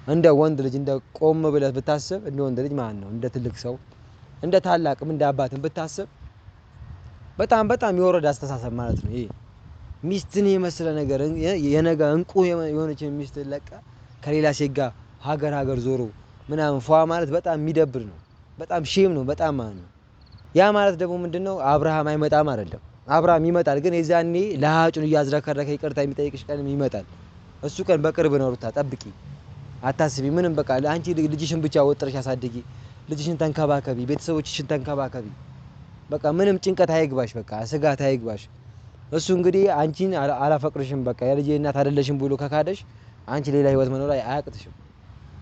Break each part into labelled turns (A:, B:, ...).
A: እንደ ወንድ ልጅ እንደ ቆም ብለህ ብታስብ እንደ ወንድ ልጅ ማለት ነው እንደ ትልቅ ሰው እንደ ታላቅም እንደ አባትም ብታስብ በጣም በጣም የወረደ አስተሳሰብ ማለት ነው። ይሄ ሚስትን የመሰለ ነገር የነገ እንቁ የሆነች ሚስት ለቃ ከሌላ ሴት ጋር ሀገር ዞሮ ምናምን ፏ ማለት በጣም የሚደብር ነው። በጣም ሼም ነው በጣም ማለት ነው። ያ ማለት ደግሞ ምንድነው አብርሃም አይመጣም አይደለም። አብርሃም ይመጣል፣ ግን የዛኔ ለሃጩን እያዝረከረከ ይቅርታ የሚጠይቅሽ ቀን ይመጣል። እሱ ቀን በቅርብ ነው። ሩታ ጠብቂ፣ አታስቢ ምንም። በቃ አንቺ ልጅሽን ብቻ ወጥረሽ አሳድጊ፣ ልጅሽን ተንከባከቢ፣ ቤተሰቦችሽን ተንከባከቢ። በቃ ምንም ጭንቀት አይግባሽ፣ በቃ ስጋት አይግባሽ። እሱ እንግዲህ አንቺን አላፈቅርሽም በቃ የልጄ እናት አይደለሽም ብሎ ከካደሽ አንቺ ሌላ ህይወት መኖር አያቅትሽም።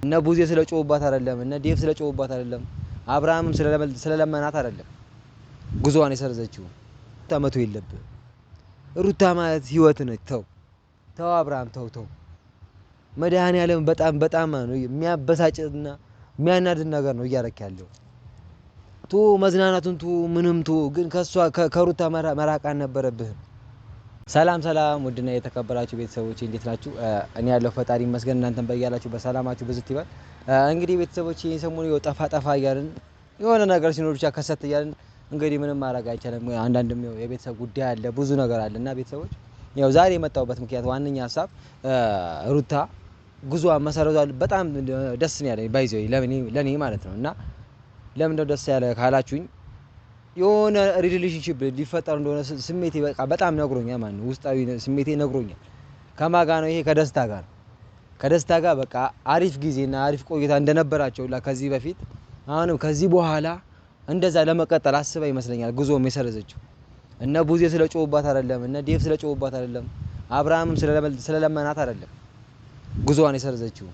A: እነ ቡዜ ስለጮውባት አይደለም፣ እነ ዴቭ ስለጮውባት አይደለም፣ አብርሃምም ስለለመናት አይደለም ጉዞዋን የሰረዘችው። ተመቶ የለብህ ሩታ ማለት ህይወት ነች። ተው አብርሃም ተው። መድኃኒዓለም በጣም ነው የሚያበሳጭና የሚያናድድ ነገር ነው እያረክ ያለው። መዝናናቱን ምንም ግን ከሩታ መራቅ አልነበረብህም። ሰላም ውድና የተከበራችሁ ቤተሰቦች እንዴት ናችሁ? እኔ ያለው ፈጣሪ ይመስገን፣ እናንተም በያላችሁ በሰላማችሁ ብዝት ይበል። እንግዲህ ቤተሰቦች ይሄን ሰሞኑን ጠፋ እያልን የሆነ ነገር ሲኖር ብቻ ከሰት እያልን እንግዲህ ምንም ማድረግ አይቻልም። አንዳንድም የቤተሰብ ጉዳይ አለ፣ ብዙ ነገር አለና ቤተሰቦች ያው ዛሬ የመጣሁበት ምክንያት ዋነኛ ሀሳብ ሩታ ጉዞዋን መሰረቷ በጣም ደስ ነው ያለኝ ባይዘው ለኔ ማለት ነው። እና ለምን ነው ደስ ያለ ካላችሁኝ የሆነ ሪሌሽንሺፕ ሊፈጠር እንደሆነ ስሜቴ በቃ በጣም ነግሮኛል ማለት ነው። ውስጣዊ ስሜቴ ነግሮኛል። ከማጋ ነው ይሄ ከደስታ ጋር በቃ አሪፍ ጊዜና አሪፍ ቆይታ እንደነበራቸው ከዚህ በፊት አሁንም ከዚህ በኋላ እንደዛ ለመቀጠል አስባ ይመስለኛል ጉዞም የሰረዘችው። እነ ቡዜ ስለጮውባት አይደለም፣ እነ ዴቭ ስለጮውባት አይደለም፣ አብርሃምም ስለለመናት አይደለም ጉዞዋን የሰረዘችው።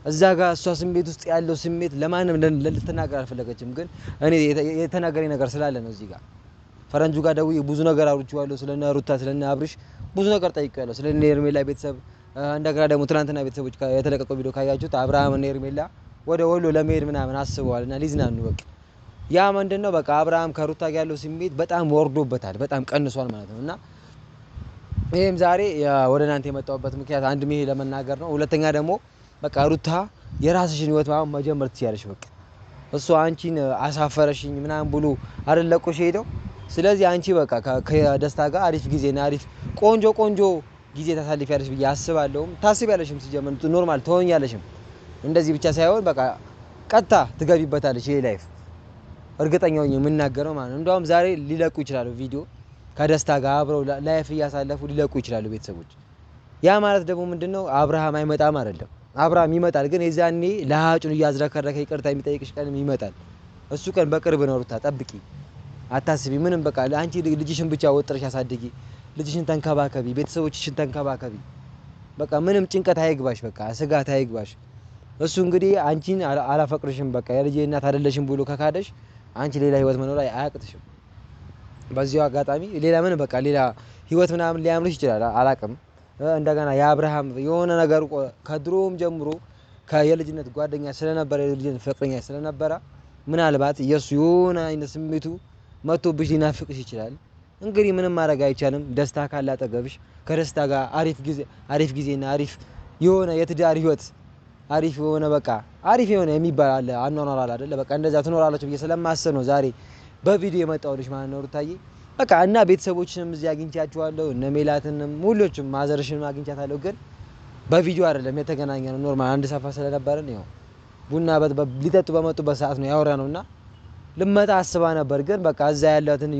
A: እዛ ጋር እሷ ስሜት ውስጥ ያለው ስሜት ለማንም ልትናገር አልፈለገችም። ግን እኔ የተናገረኝ ነገር ስላለ ነው። እዚህ ጋር ፈረንጁ ጋር ደውዬ ብዙ ነገር አውርቼዋለሁ። ስለነ ሩታ ስለነ አብርሽ ብዙ ነገር ጠይቄያለሁ። ስለነ ኤርሜላ ቤተሰብ እንደገና ደግሞ ትናንትና ቤተሰቦች የተለቀቀው ቪዲዮ ካያችሁት አብርሃም እና ኤርሜላ ወደ ወሎ ለመሄድ ምናምን አስበዋልና ሊዝናኑ በቃ ያ ምንድነው በቃ አብርሃም ከሩታ ጋር ያለው ስሜት በጣም ወርዶበታል፣ በጣም ቀንሷል ማለት ነው። እና ይሄም ዛሬ ወደ እናንተ የመጣሁበት ምክንያት አንድ ይሄ ለመናገር ነው። ሁለተኛ ደግሞ በቃ ሩታ የራስሽን ህይወት መጀመር ትችያለሽ። በቃ እሱ አንቺን አሳፈረሽኝ ምናምን ብሎ አይደለቆሽ ሄደው። ስለዚህ አንቺ በቃ ከደስታ ጋር አሪፍ ጊዜና አሪፍ ቆንጆ ጊዜ ታሳልፊያለሽ ብዬ አስባለሁ። ታስቢያለሽም ሲጀመር ኖርማል ትሆኛለሽም። እንደዚህ ብቻ ሳይሆን በቃ ቀጥታ ትገቢበታለሽ ይሄ ላይፍ እርግጠኛ ሆኜ የምናገረው ማለት ነው። እንደውም ዛሬ ሊለቁ ይችላሉ ቪዲዮ ከደስታ ጋር አብረው ላይፍ እያሳለፉ ሊለቁ ይችላሉ ቤተሰቦች። ያ ማለት ደግሞ ምንድነው አብርሃም አይመጣም አይደለም። አብርሃም ይመጣል፣ ግን የዛኔ ለሃጩን እያዝረከረከ ይቅርታ የሚጠይቅሽ ቀን ይመጣል። እሱ ቀን በቅርብ ነው። ሩታ ጠብቂ፣ አታስቢ ምንም። በቃ አንቺ ልጅሽን ብቻ ወጥረሽ አሳድጊ፣ ልጅሽን ተንከባከቢ፣ ቤተሰቦችሽን ተንከባከቢ። በቃ ምንም ጭንቀት አይግባሽ፣ በቃ ስጋት አይግባሽ። እሱ እንግዲህ አንቺን አላፈቅርሽም በቃ የልጄ እናት አይደለሽም ብሎ ከካደሽ አንቺ ሌላ ህይወት መኖር አያቅትሽም። በዚሁ አጋጣሚ ሌላ ምን በቃ ሌላ ህይወት ምናምን ሊያምርሽ ይችላል አላቅም። እንደገና የአብርሃም የሆነ ነገር ከድሮም ጀምሮ ከየልጅነት ጓደኛ ስለነበረ የልጅነት ፍቅረኛ ስለነበረ ምናልባት የሱ የሆነ አይነት ስሜቱ መጥቶብሽ ሊናፍቅሽ ይችላል። እንግዲህ ምንም ማድረግ አይቻልም። ደስታ ካለ አጠገብሽ ከደስታ ጋር አሪፍ ጊዜና አሪፍ የሆነ የትዳር ህይወት አሪፍ የሆነ በቃ አሪፍ የሆነ የሚባል አለ አኗኗር አለ አይደለ? በቃ እንደዛ ትኖራላችሁ ብዬ ስለማሰብ ነው ዛሬ በቪዲዮ የመጣሁልሽ ማለት ነው ሩታዬ። በቃ እና ቤተሰቦችንም እዚህ አግኝቻቸዋለሁ፣ እነ ሜላትንም ሁሎችም ማዘርሽንም አግኝቻታለሁ። ግን በቪዲዮ አይደለም የተገናኘነው፣ ኖርማል አንድ ሰፈር ስለነበርን ያው ቡና ሊጠጡ በመጡበት ሰዓት ነው ያወራነውና ልመጣ አስባ ነበር። ግን በቃ እዛ ያለትን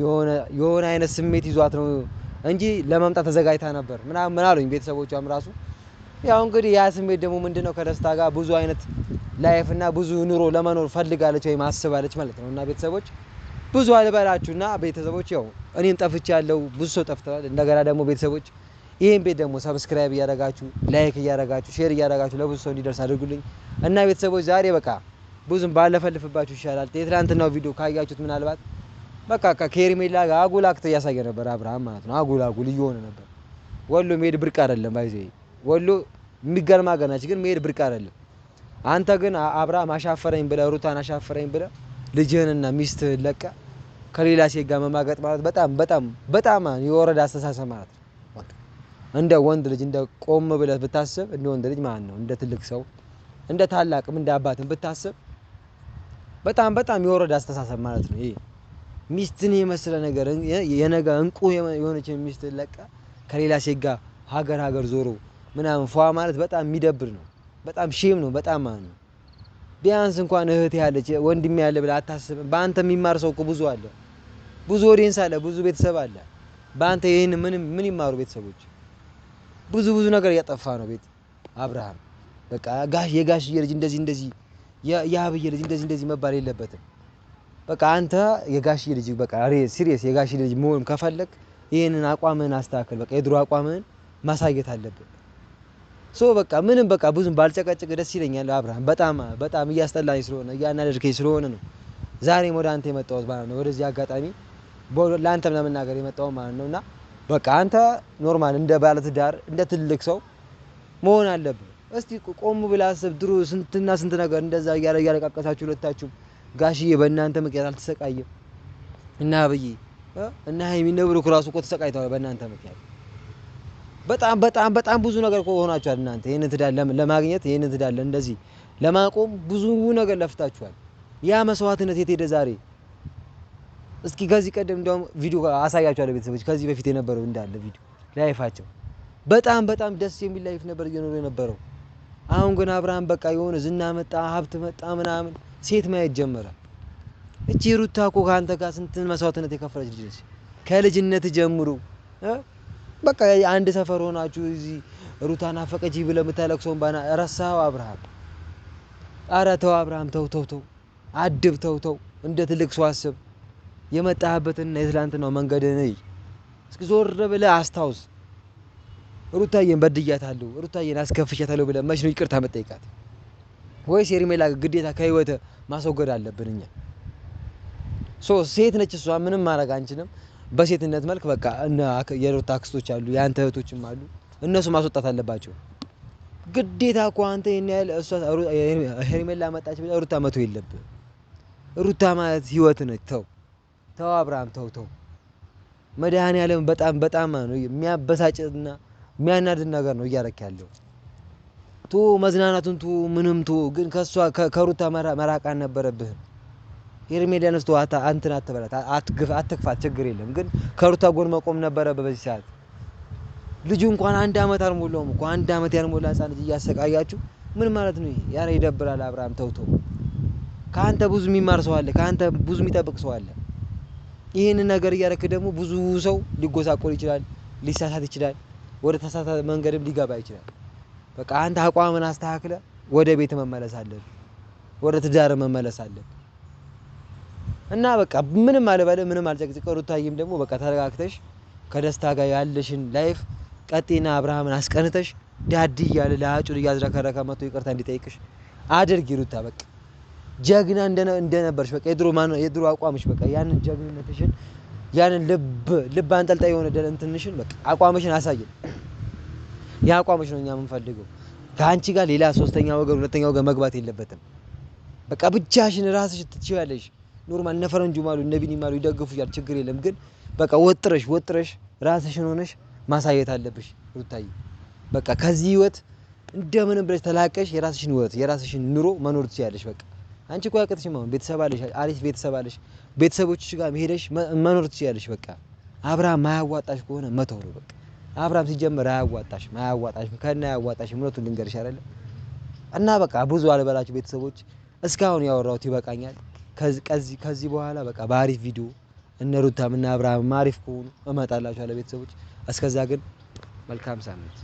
A: የሆነ አይነት ስሜት ይዟት ነው እንጂ ለመምጣት ተዘጋጅታ ነበር ምናምን አሉኝ ቤተሰቦቿም ራሱ። ያው እንግዲህ ያ ስሜት ደግሞ ምንድነው ከደስታ ጋር ብዙ አይነት ላይፍ እና ብዙ ኑሮ ለመኖር ፈልጋለች ወይም አስባለች ማለት ነው። እና ቤተሰቦች ብዙ አልበላችሁና ቤተሰቦች ያው እኔም ጠፍቻለሁ፣ ብዙ ሰው ጠፍቷል። እንደገና ደግሞ ቤተሰቦች ይሄን ቤት ደግሞ ሰብስክራይብ እያደረጋችሁ ላይክ እያደረጋችሁ ሼር እያደረጋችሁ ለብዙ ሰው እንዲደርስ አድርጉልኝ። እና ቤተሰቦች ዛሬ በቃ ብዙም ባለፈልፍባችሁ ይሻላል። የትናንትናው ቪዲዮ ካያችሁት ምናልባት በቃ ከሄርሜላ ጋር አጉል አክት እያሳየ ነበር አብርሃም ማለት ነው። አጉል እየሆነ ነበር። ወሎ መሄድ ብርቅ አይደለም ባይዘይ ወሎ የሚገርም ሀገር ናች፣ ግን መሄድ ብርቅ አይደለም። አንተ ግን አብርሃም አሻፈረኝ ብለህ ሩታን አሻፈረኝ ብለህ ልጅህንና ሚስትህን ለቀህ ከሌላ ሴት ጋር መማገጥ ማለት በጣም የወረደ አስተሳሰብ ማለት ነው። እንደ ወንድ ልጅ እንደ ቆም ብለህ ብታስብ እንደ ወንድ ልጅ ማለት ነው እንደ ትልቅ ሰው እንደ ታላቅም እንደ አባትም ብታስብ በጣም በጣም የወረደ አስተሳሰብ ማለት ነው ይሄ። ሚስትን የመሰለ ነገር የነገ እንቁ የሆነች ሚስት ለቃ ከሌላ ሴት ጋር ሀገር ዞሮ ምናምን ፏ ማለት በጣም የሚደብር ነው። በጣም ሼም ነው በጣም ማለት ነው። ቢያንስ እንኳን እህት ያለች ወንድም ያለ ብለህ አታስብም? በአንተ የሚማር ሰው እኮ ብዙ አለ፣ ብዙ ኦዲየንስ አለ፣ ብዙ ቤተሰብ አለ። በአንተ ይሄን ምን ይማሩ ቤተሰቦች? ብዙ ነገር እያጠፋ ነው ቤት አብርሃም። በቃ የጋሽዬ ልጅ እንደዚህ የአብዬ ልጅ እንደዚህ መባል የለበትም። በቃ አንተ የጋሽዬ ልጅ በቃ ሲሪየስ የጋሽዬ ልጅ መሆን ከፈለክ ይሄንን አቋምህን አስተካክል። በቃ የድሮ አቋምህን ማሳየት አለብን። በቃ ምንም በቃ ብዙም ባልጨቀጭቅ ደስ ይለኛል አብርሃም። በጣም እያስጠላኝ ስለሆነ እያናደድከኝ ስለሆነ ነው ዛሬም ወደ አንተ የመጣሁት ማለት ነው። ወደዚህ አጋጣሚ ለአንተም ለመናገር የመጣሁት ማለት ነውና በቃ አንተ ኖርማል እንደ ባለትዳር እንደ ትልቅ ሰው መሆን አለብህ። እስቲ ቆም ብለህ አስብ። ድሮ ስንትና ስንት ነገር እንደዛ እያለቃቀሳችሁ ሁለታችሁም ጋሽዬ በእናንተ ምክንያት አልተሰቃየም እና አብዬ እና ሀይሚ ነብሩ ራሱ እኮ ተሰቃይተዋል በእናንተ ምክንያት። በጣም ብዙ ነገር እኮ ሆናችኋል እናንተ። ይሄንን ትዳር ለማግኘት ይሄንን ትዳር እንደዚህ ለማቆም ብዙ ነገር ለፍታችኋል። ያ መስዋዕትነት የት ሄደ ዛሬ? እስኪ ከዚህ ቀደም እንደውም ቪዲዮ አሳያችኋለሁ ቤተሰቦች፣ ከዚህ በፊት የነበረው እንዳለ ቪዲዮ ላይፋቸው በጣም ደስ የሚል ላይፍ ነበር እየኖሩ የነበረው። አሁን ግን አብርሃም በቃ የሆነ ዝና መጣ፣ ሀብት መጣ፣ ምናምን ሴት ማየት ጀመረ። እቺ ሩታ እኮ ከአንተ ጋር ስንት መስዋዕትነት የከፈለች ልጅ ነች ከልጅነት ጀምሮ። በቃ አንድ ሰፈር ሆናችሁ እዚህ ሩታ ናፈቀች ብለህ የምታለቅሰውን ባና ረሳኸው አብርሃም። ኧረ ተው አብርሃም ተው፣ አድብ ተው፣ እንደ ትልቅ ሰው አስብ። የመጣህበትና የትላንትናው መንገድህን እስኪ ዞር ብለህ አስታውስ። ሩታዬን በድያታለሁ፣ ሩታዬን አስከፍቻታለሁ ብለህ መች ነው ይቅርታ መጠየቃት? ወይስ ሄርሜላ ግዴታ ከህይወት ማስወገድ አለብን እኛ? ሴት ነች እሷ፣ ምንም ማድረግ አንችልም። በሴትነት መልክ በቃ የሩታ አክስቶች አሉ፣ የአንተ እህቶችም አሉ፣ እነሱ ማስወጣት አለባቸው ግዴታ እኮ። አንተ ይሄን ያህል እሷ ሄርሜላ መጣች ብለህ ሩታ መተው የለብህም። ሩታ ማለት ህይወት ነች። ተው አብርሃም ተው። መድኃኒዓለም በጣም ነው የሚያበሳጭና የሚያናድድ ነገር ነው እያረክ ያለው። መዝናናቱን ምንም ግን ከሷ ከሩታ መራቅ አልነበረብህም። ሄርሜላን እስቶ አንተን አትበላት፣ አትክፋት፣ ችግር የለም ግን ከሩታ ጎን መቆም ነበረብህ በዚህ ሰዓት። ልጁ እንኳን 1 አመት አልሞላውም እኮ 1 አመት ያልሞላ ህፃን ልጅ እያሰቃያችሁ ምን ማለት ነው? ያረ ይደብራል አብርሃም ተው። ከአንተ ብዙ የሚማር ሰው አለ፣ ከአንተ ብዙ የሚጠብቅ ሰው አለ። ይሄንን ነገር እያረክ ደግሞ ብዙ ሰው ሊጎሳቆል ይችላል፣ ሊሳሳት ይችላል፣ ወደ ተሳሳተ መንገድም ሊገባ ይችላል። በቃ አንተ አቋምን አስተካክለ ወደ ቤት መመለስ አለብህ፣ ወደ ትዳር መመለስ አለብህ። እና በቃ ምንም አልበለ ምንም አልጨቅጭቀው። ሩታዬም ደግሞ በቃ ተረጋግተሽ ከደስታ ጋር ያለሽን ላይፍ ቀጤና አብርሃምን አስቀንተሽ ዳዲ እያለ ለአጩር እያዝረከረከ መጥቶ ይቅርታ እንዲጠይቅሽ አድርጊ ሩታ። በቃ ጀግና እንደነበርሽ በቃ የድሮ አቋምሽ በቃ ያንን ጀግንነትሽን ያንን ልብ አንጠልጣይ የሆነ እንትንሽን በቃ አቋምሽን አሳየን። ያ አቋምሽ ነው እኛ የምንፈልገው። ከአንቺ ጋር ሌላ ሶስተኛ ወገን ሁለተኛ ወገን መግባት የለበትም። በቃ ብቻሽን ራስሽ ትችያለሽ። ኖርማል እነ ፈረንጁ ማሉ እነ ቢኒ ማሉ ይደግፉሻል፣ ችግር የለም ግን በቃ ወጥረሽ ራስሽን ሆነሽ ማሳየት አለብሽ ሩታዬ። በቃ ከዚህ ህይወት እንደምንም ብለሽ ተላቀሽ የራስሽን ህይወት የራስሽን ኑሮ መኖር ትችያለሽ። በቃ አንቺ እኮ ያቀጥሽም አሁን ቤተሰብ አለሽ፣ አሪፍ ቤተሰብ አለሽ፣ ቤተሰቦችሽ ጋር ሄደሽ መኖር ትችያለሽ። በቃ አብርሃም ማያዋጣሽ ከሆነ መተው ነው በቃ። አብርሃም ሲጀመር አያዋጣሽም ከና አያዋጣሽም። እውነቱን ልንገርሽ አይደለም እና በቃ ብዙ አልበላችሁ ቤተሰቦች፣ እስካሁን ያወራሁት ይበቃኛል። ከዚህ በኋላ በቃ በአሪፍ ቪዲዮ እነ ሩታም እና አብርሃም አሪፍ ከሆኑ እመጣላችኋለሁ ቤተሰቦች። እስከዛ ግን መልካም ሳምንት